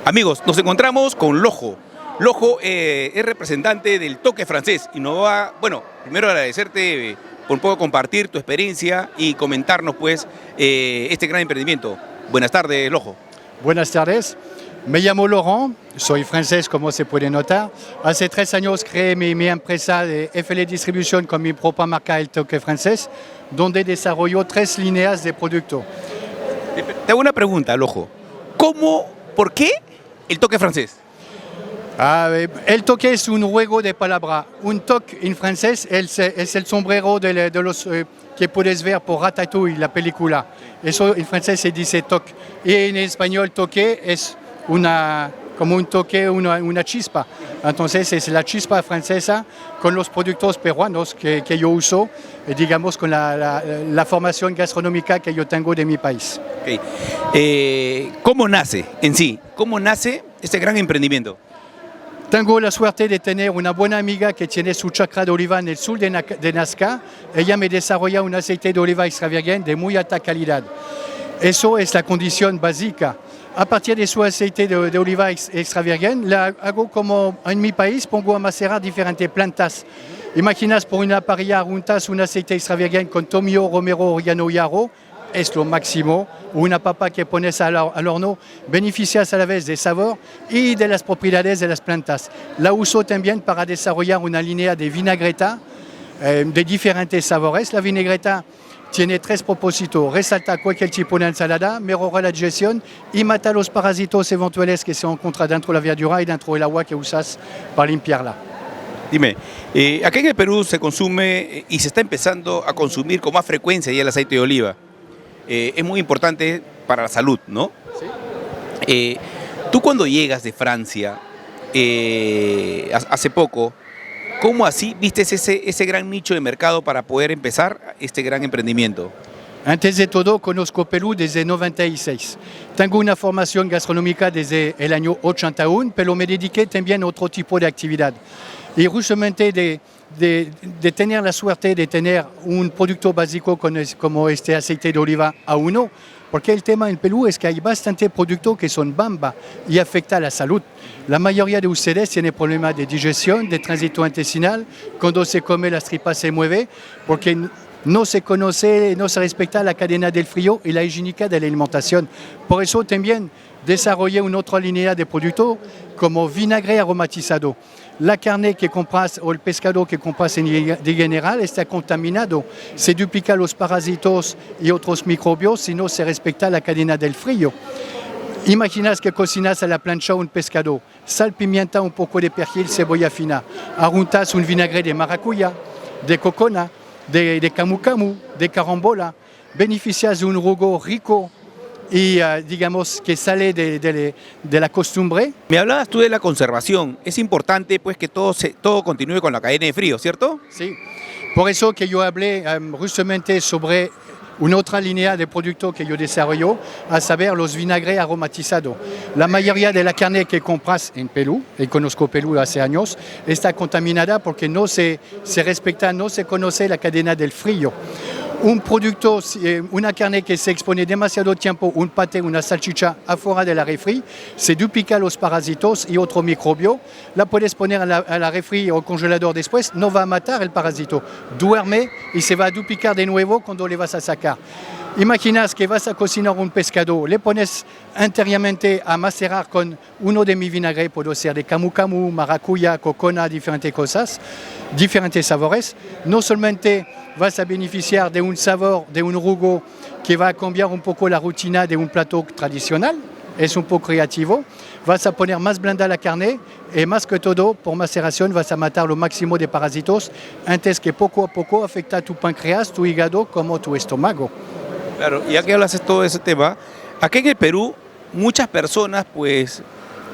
Amigos, nos encontramos con Lojo. Lojo es representante del toque francés y nos va, bueno, primero agradecerte por un poco compartir tu experiencia y comentarnos pues este gran emprendimiento. Buenas tardes, Lojo. Buenas tardes, me llamo Laurent, soy francés como se puede notar. Hace 3 años creé mi empresa de FL Distribución con mi propia marca El Toque Francés, donde desarrollo 3 líneas de producto. Te hago una pregunta, Lojo. ¿Por qué el toque francés? El toque es un juego de palabras. Un toque en francés es el sombrero de los que puedes ver por Ratatouille, la película. Eso en francés se dice toque. Y en español toque es como un toque, una chispa. Entonces es la chispa francesa con los productos peruanos que yo uso, digamos con la formación gastronómica que yo tengo de mi país. Okay. ¿Cómo nace en sí? ¿Cómo nace este gran emprendimiento? Tengo la suerte de tener una buena amiga que tiene su chacra de oliva en el sur de Nazca. Ella me desarrolla un aceite de oliva extra virgen de muy alta calidad. Eso es la condición básica. A partir de su aceite de oliva extra virgen, la hago como en mi país, pongo a macerar diferentes plantas. Imaginas por una parrilla juntas un aceite extra virgen con tomillo, romero, oregano y ajo. Es lo máximo. Una papa que pones al horno, beneficias a la vez de sabor y de las propiedades de las plantas. La uso también para desarrollar una línea de vinagreta de diferentes sabores. La vinagreta tiene 3 propósitos: resalta cualquier tipo de ensalada, mejora la digestión y mata los parásitos eventuales que se encuentran dentro de la verdura y dentro del agua que usas para limpiarla. Dime, acá en el Perú se consume y se está empezando a consumir con más frecuencia ya el aceite de oliva. Es muy importante para la salud, ¿no? Sí. Tú cuando llegas de Francia, hace poco, ¿cómo así viste ese gran nicho de mercado para poder empezar este gran emprendimiento? Antes de todo, conozco Perú desde 96. Tengo una formación gastronómica desde el año 81, pero me dediqué también a otro tipo de actividad. Y justamente de tener la suerte de tener un producto básico como este aceite de oliva A1, porque el tema en Perú es que hay bastante productos que son bamba y afecta a la salud. La mayoría de ustedes tienen problemas de digestión, de tránsito intestinal, cuando se come las tripas se mueve, porque no se conoce, no se respeta la cadena del frío y la higiénica de la alimentación. Por eso también desarrollé una otra línea de productos como vinagre aromatizado. La carne que compras o el pescado que compras de general está contaminado. Se duplican los parásitos y otros microbios si no se respeta la cadena del frío. Imaginas que cocinas a la plancha un pescado, sal, pimienta, un poco de perejil, cebolla fina. Arruntas un vinagre de maracuyá, de cocona, de camu camu, de carambola. Beneficias de un jugo rico y digamos que sale de la costumbre. Me hablabas tú de la conservación. Es importante pues que todo continúe con la cadena de frío, ¿cierto? Sí, por eso que yo hablé justamente sobre una otra línea de productos que yo desarrollo, a saber los vinagres aromatizados. La mayoría de la carne que compras en Perú, y conozco Perú hace años, está contaminada porque no se respeta, no se conoce la cadena del frío. Un producto, una carne que se expone demasiado tiempo, un paté, una salchicha afuera de la refri, se duplica los parásitos y otro microbio. La puedes poner a la refri o congelador después, no va a matar el parásito. Duerme y se va a duplicar de nuevo cuando le vas a sacar. Imaginas que vas a cocinar un pescado, le pones anteriormente a macerar con uno de mis vinagres, puede ser de camu camu, maracuyá, cocona, diferentes cosas, diferentes sabores. No solamente vas a beneficiar de un sabor, de un jugo que va a cambiar un poco la rutina de un plato tradicional, es un poco creativo, vas a poner más blanda la carne y más que todo, por maceración vas a matar lo máximo de parásitos antes que poco a poco afecta tu páncreas, tu hígado como tu estómago. Claro, ya que hablas de todo ese tema, aquí en el Perú muchas personas pues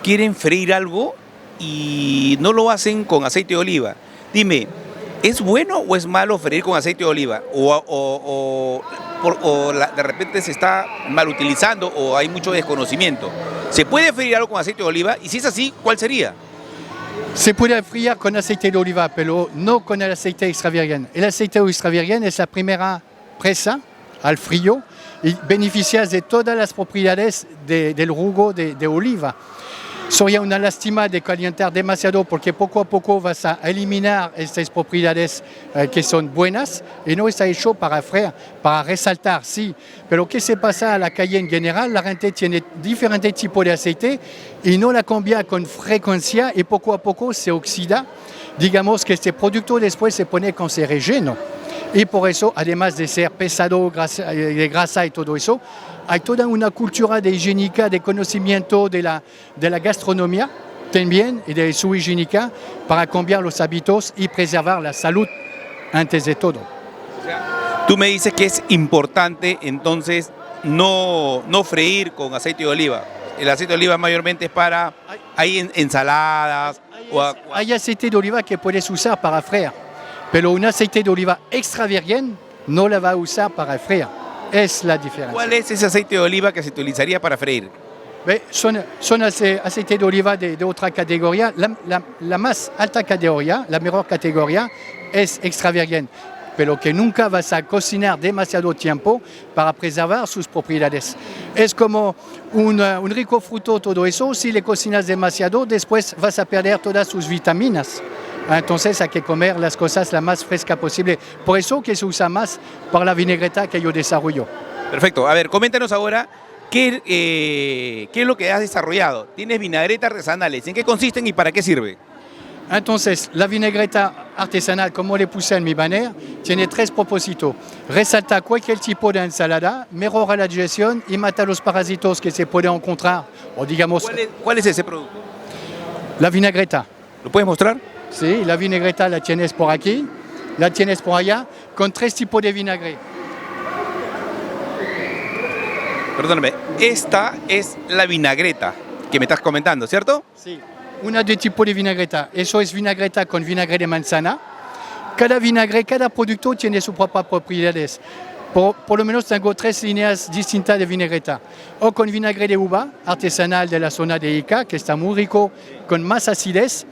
quieren freír algo y no lo hacen con aceite de oliva. Dime, ¿es bueno o es malo freír con aceite de oliva? De repente se está mal utilizando o hay mucho desconocimiento. ¿Se puede freír algo con aceite de oliva? Y si es así, ¿cuál sería? Se puede freír con aceite de oliva, pero no con el aceite extra virgen. El aceite extra virgen es la primera presa al frío y beneficias de todas las propiedades del jugo de oliva. sería una lástima de calentar demasiado porque poco a poco vas a eliminar estas propiedades que son buenas y no está hecho para freír, para resaltar, sí. Pero ¿qué se pasa a la calle en general? La gente tiene diferentes tipos de aceite y no la cambia con frecuencia y poco a poco se oxida. Digamos que este producto después se pone cancerígeno. Y por eso, además de ser pesado, de grasa y todo eso, hay toda una cultura de higiénica, de conocimiento de la gastronomía también y de su higiénica para cambiar los hábitos y preservar la salud antes de todo. O sea, tú me dices que es importante entonces no freír con aceite de oliva. El aceite de oliva mayormente es para ensaladas. Hay aceite de oliva que puedes usar para freír, pero un aceite de oliva extra virgen no la va a usar para freír. Es la diferencia. ¿Cuál es ese aceite de oliva que se utilizaría para freír? Son aceite de oliva de otra categoría. La más alta categoría, la mejor categoría, es extra virgen, pero que nunca vas a cocinar demasiado tiempo para preservar sus propiedades. Es como un rico fruto, todo eso. Si le cocinas demasiado, después vas a perder todas sus vitaminas. Entonces hay que comer las cosas la más fresca posible. Por eso que se usa más para la vinagreta que yo desarrollo. Perfecto. A ver, coméntanos ahora qué es lo que has desarrollado. Tienes vinagretas artesanales. ¿En qué consisten y para qué sirve? Entonces, la vinagreta artesanal, como le puse en mi banner, tiene 3 propósitos. Resalta cualquier tipo de ensalada, mejora la digestión y mata los parásitos que se pueden encontrar. O digamos, ¿Cuál es ese producto? la vinagreta. ¿Lo puedes mostrar? Sí, la vinagreta la tienes por aquí, la tienes por allá, con 3 tipos de vinagre. Perdóname, esta es la vinagreta que me estás comentando, ¿cierto? Sí. Una de tipo de vinagreta. Eso es vinagreta con vinagre de manzana. Cada vinagre, cada producto tiene sus propias propiedades. Por lo menos tengo 3 líneas distintas de vinagreta. O con vinagre de uva, artesanal de la zona de Ica, que está muy rico, con más acidez.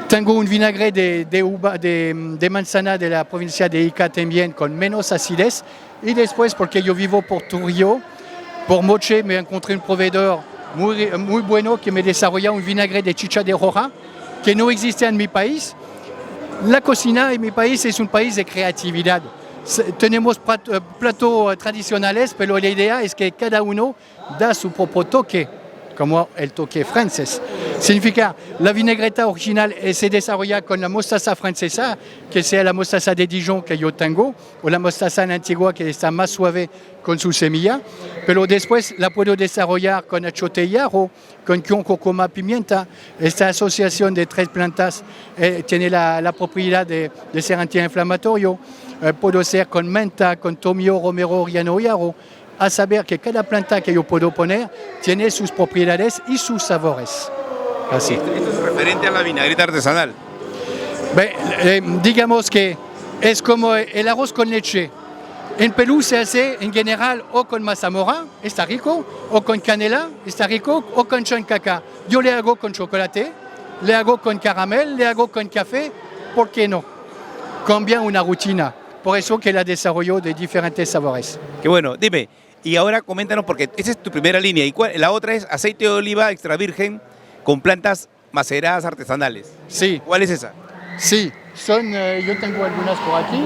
Tengo un vinagre de uva, de manzana de la provincia de Ica también, con menos acidez. Y después, porque yo vivo por Trujillo, por Moche, me encontré un proveedor muy bueno que me desarrolla un vinagre de chicha de roja, que no existe en mi país. La cocina en mi país es un país de creatividad. Tenemos platos tradicionales, pero la idea es que cada uno da su propio toque, como el toque francés. Significa, la vinagreta original se desarrolla con la mostaza francesa, que sea la mostaza de Dijon que yo tengo, o la mostaza antigua que está más suave con su semilla, pero después la puedo desarrollar con achote y ajo, con curcuma, pimienta. Esta asociación de 3 plantas tiene la propiedad de ser antiinflamatorio. Puedo ser con menta, con tomillo, romero, orégano y ajo. A saber que cada planta que yo puedo poner tiene sus propiedades y sus sabores. Así. Esto es referente a la vinagreta artesanal. Digamos que es como el arroz con leche. En Perú se hace en general o con mazamorra, está rico, o con canela, está rico, o con chancaca. Yo le hago con chocolate, le hago con caramel, le hago con café. ¿Por qué no? Cambia una rutina. Por eso que la desarrollo de diferentes sabores. Qué bueno. Dime, y ahora coméntanos, porque esa es tu primera línea. ¿Y la otra es aceite de oliva extra virgen con plantas maceradas artesanales? Sí. ¿Cuál es esa? Sí, yo tengo algunas por aquí.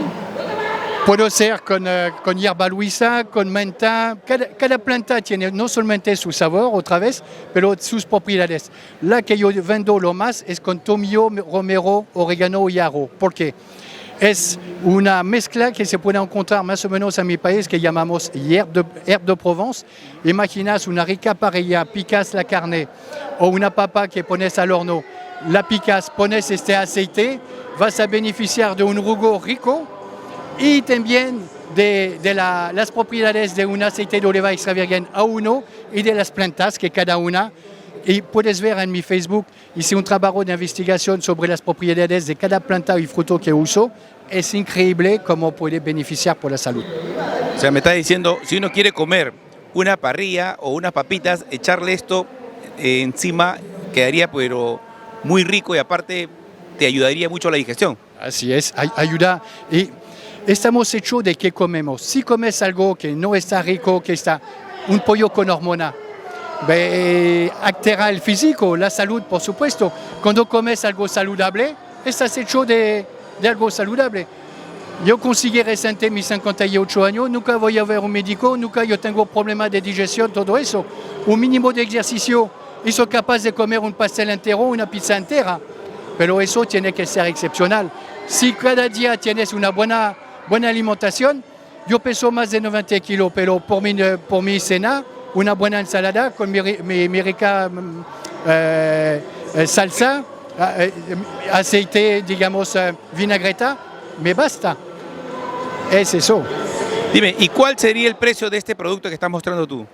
Puedo ser con hierba luisa, con menta. Cada planta tiene no solamente su sabor, otra vez, pero sus propiedades. La que yo vendo lo más es con tomillo, romero, orégano y ajo. ¿Por qué? Es una mezcla que se puede encontrar más o menos en mi país que llamamos herbe de Provence. Imaginas una rica parrilla, picas la carne o una papa que pones al horno, la picas, pones este aceite, vas a beneficiar de un jugo rico y también de las propiedades de un aceite de oliva extra virgen A1 y de las plantas que cada una. Y puedes ver en mi Facebook, hice un trabajo de investigación sobre las propiedades de cada planta y fruto que uso. Es increíble cómo puede beneficiar por la salud. O sea, me está diciendo, si uno quiere comer una parrilla o unas papitas, echarle esto encima quedaría pero muy rico y aparte te ayudaría mucho a la digestión. Así es, ayuda. Y estamos hechos de qué comemos. Si comes algo que no está rico, que está un pollo con hormona, altera el físico, la salud, por supuesto. Cuando comes algo saludable, estás hecho de algo saludable. Yo conseguí recientemente mis 58 años, nunca voy a ver un médico, nunca yo tengo problemas de digestión, todo eso. Un mínimo de ejercicio, y soy capaz de comer un pastel entero, una pizza entera. Pero eso tiene que ser excepcional. Si cada día tienes una buena alimentación, yo peso más de 90 kilos, pero por mi cena, una buena ensalada con mi rica salsa, aceite, digamos, vinagreta, me basta. Es eso. Dime, ¿y cuál sería el precio de este producto que estás mostrando tú?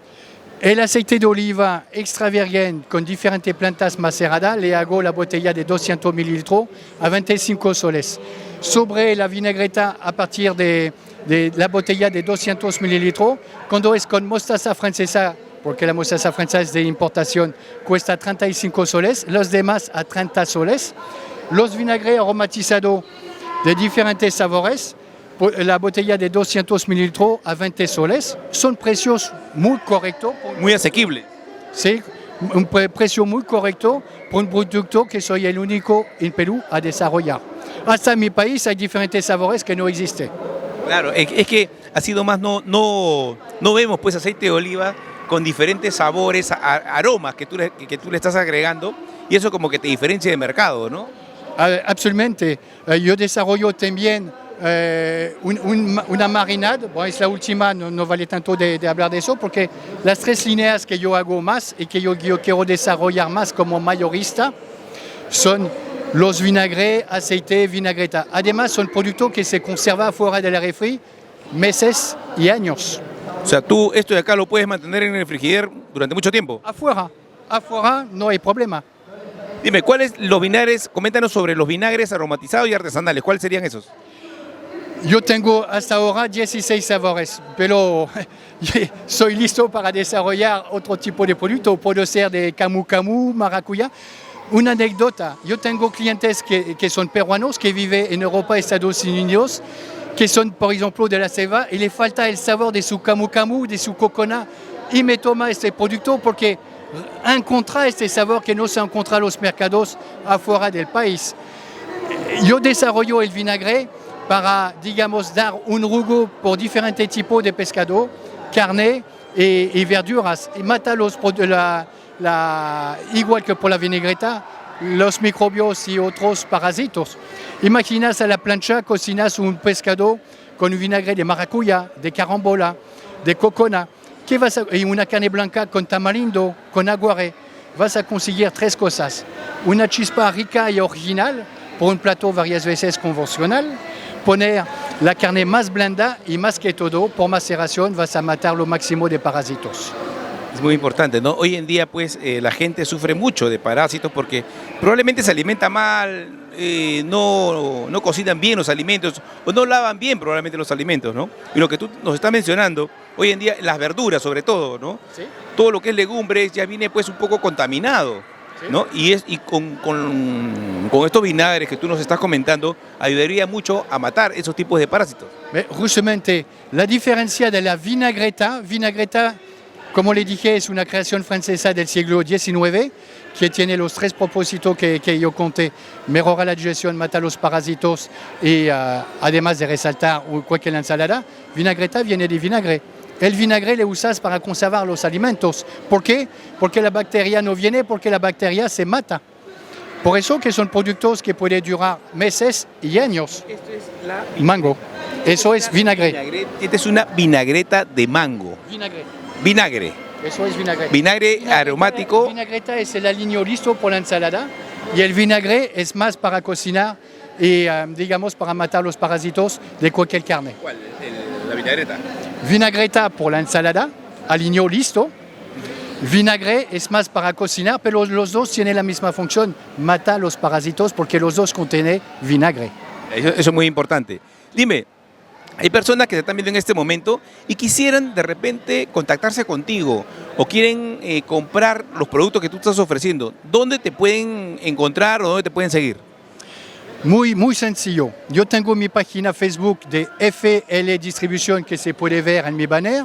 El aceite de oliva extra virgen con diferentes plantas maceradas, le hago la botella de 200 mililitros a 25 soles. Sobre la vinagreta a partir de la botella de 200 mililitros, cuando es con mostaza francesa, porque la mostaza francesa es de importación, cuesta 35 soles, los demás a 30 soles. Los vinagres aromatizados de diferentes sabores, la botella de 200 mililitros a 20 soles, son precios muy correctos. Muy asequible. Sí, un precio muy correcto por un producto que soy el único en Perú a desarrollar. Hasta en mi país hay diferentes sabores que no existen. Claro, es que ha sido más, no vemos pues aceite de oliva con diferentes sabores, aromas que tú le estás agregando, y eso como que te diferencia de mercado, ¿no? Absolutamente. Yo desarrollo también una marinada, bueno, es la última, no vale tanto de hablar de eso, porque las tres líneas que yo hago más y que yo quiero desarrollar más como mayorista son los vinagres, aceite, vinagreta. Además, son productos que se conservan fuera de la refri meses y años. O sea, tú esto de acá lo puedes mantener en el frigider durante mucho tiempo. Afuera no hay problema. Dime, ¿cuáles los vinagres? Coméntanos sobre los vinagres aromatizados y artesanales. ¿Cuáles serían esos? Yo tengo hasta ahora 16 sabores, pero soy listo para desarrollar otro tipo de producto. Puede ser de camu camu, maracuyá. Una anécdota, yo tengo clientes que son peruanos, que viven en Europa, Estados Unidos, que son, por ejemplo, de la selva, y le falta el sabor de su camu camu, de su coconut, y me toma este producto porque encuentra este sabor que no se encuentra en los mercados afuera del país. Yo desarrollo el vinagre para, digamos, dar un jugo por diferentes tipos de pescado, carne y verduras, y mata igual que por la vinagreta, los microbios y otros parásitos. Imaginas a la plancha, cocinas un pescado con un vinagre de maracuyá, de carambola, de coconut, y una carne blanca con tamarindo, con aguaré. Vas a conseguir tres cosas. Una chispa rica y original por un plato varias veces convencional. Poner la carne más blanda y más que todo, por maceración vas a matar lo máximo de parásitos. Es muy importante, ¿no? Hoy en día, pues, la gente sufre mucho de parásitos porque probablemente se alimenta mal, no cocinan bien los alimentos o no lavan bien probablemente los alimentos, ¿no? Y lo que tú nos estás mencionando, hoy en día las verduras sobre todo, ¿no? ¿Sí? Todo lo que es legumbres ya viene pues un poco contaminado, ¿sí? ¿No? Y con estos vinagres que tú nos estás comentando, ayudaría mucho a matar esos tipos de parásitos. Justamente, la diferencia de la vinagreta, como le dije, es una creación francesa del siglo XIX que tiene los tres propósitos que yo conté: mejorar la digestión, matar los parásitos y además de resaltar cualquier ensalada. Vinagreta viene de vinagre. El vinagre le usas para conservar los alimentos. ¿Por qué? Porque la bacteria no viene, porque la bacteria se mata. Por eso que son productos que pueden durar meses y años. Esto es la mango. Eso es vinagre. Esta es una vinagreta de mango. Vinagre. Eso es vinagre. Vinagre aromático. Vinagreta es el aliño listo por la ensalada y el vinagre es más para cocinar y, digamos, para matar los parásitos de cualquier carne. ¿Cuál? La vinagreta. Vinagreta por la ensalada, aliño listo. Vinagre es más para cocinar, pero los dos tienen la misma función: mata los parásitos porque los dos contienen vinagre. Eso es muy importante. Dime, hay personas que te están viendo en este momento y quisieran de repente contactarse contigo o quieren comprar los productos que tú estás ofreciendo. ¿Dónde te pueden encontrar o dónde te pueden seguir? Muy sencillo. Yo tengo mi página Facebook de FL Distribución que se puede ver en mi banner,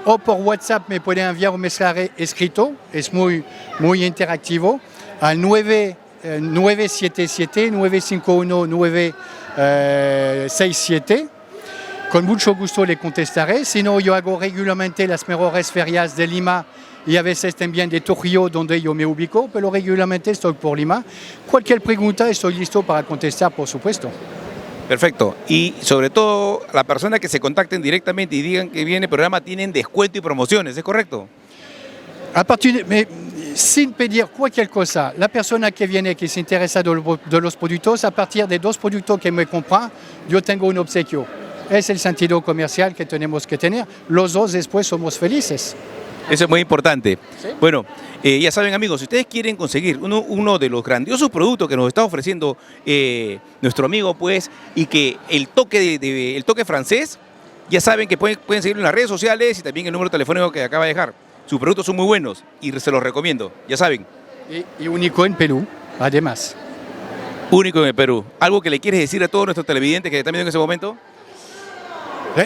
o por WhatsApp me pueden enviar un mensaje escrito, es muy interactivo, al 977-951-967. Con mucho gusto le contestaré. Si no, yo hago regularmente las mejores ferias de Lima y a veces también de Trujillo, donde yo me ubico, pero regularmente estoy por Lima. Cualquier pregunta estoy listo para contestar, por supuesto. Perfecto. Y sobre todo, la persona que se contacten directamente y digan que viene el programa tienen descuento y promociones, ¿es correcto? Sin pedir cualquier cosa, la persona que viene, que se interesa de los productos, a partir de 2 productos que me compra, yo tengo un obsequio. Es el sentido comercial que tenemos que tener. Los dos después somos felices. Eso es muy importante. ¿Sí? Bueno, ya saben, amigos, si ustedes quieren conseguir uno de los grandiosos productos que nos está ofreciendo nuestro amigo, pues, y que el toque francés, ya saben que pueden seguirlo en las redes sociales y también el número telefónico que acaba de dejar. Sus productos son muy buenos y se los recomiendo, ya saben. Y único en Perú, además. Único en el Perú. ¿Algo que le quieres decir a todos nuestros televidentes que están viendo en ese momento?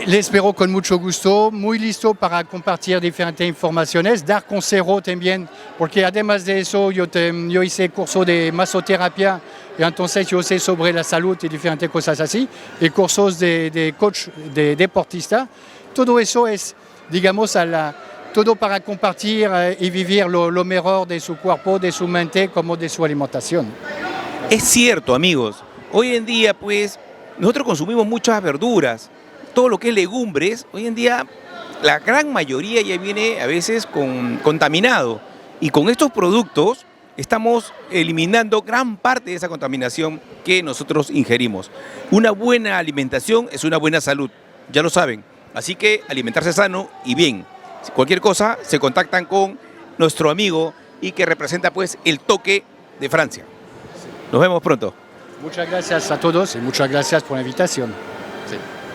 Les espero con mucho gusto, muy listo para compartir diferentes informaciones, dar consejo también, porque además de eso yo hice curso de masoterapia y entonces yo sé sobre la salud y diferentes cosas así, y cursos de coach, de deportista. Todo eso es, digamos, todo para compartir y vivir lo mejor de su cuerpo, de su mente, como de su alimentación. Es cierto, amigos. Hoy en día, pues, nosotros consumimos muchas verduras. Todo lo que es legumbres, hoy en día la gran mayoría ya viene a veces contaminado. Y con estos productos estamos eliminando gran parte de esa contaminación que nosotros ingerimos. Una buena alimentación es una buena salud, ya lo saben. Así que alimentarse sano y bien. Cualquier cosa se contactan con nuestro amigo y que representa pues el toque de Francia. Nos vemos pronto. Muchas gracias a todos y muchas gracias por la invitación. Sí.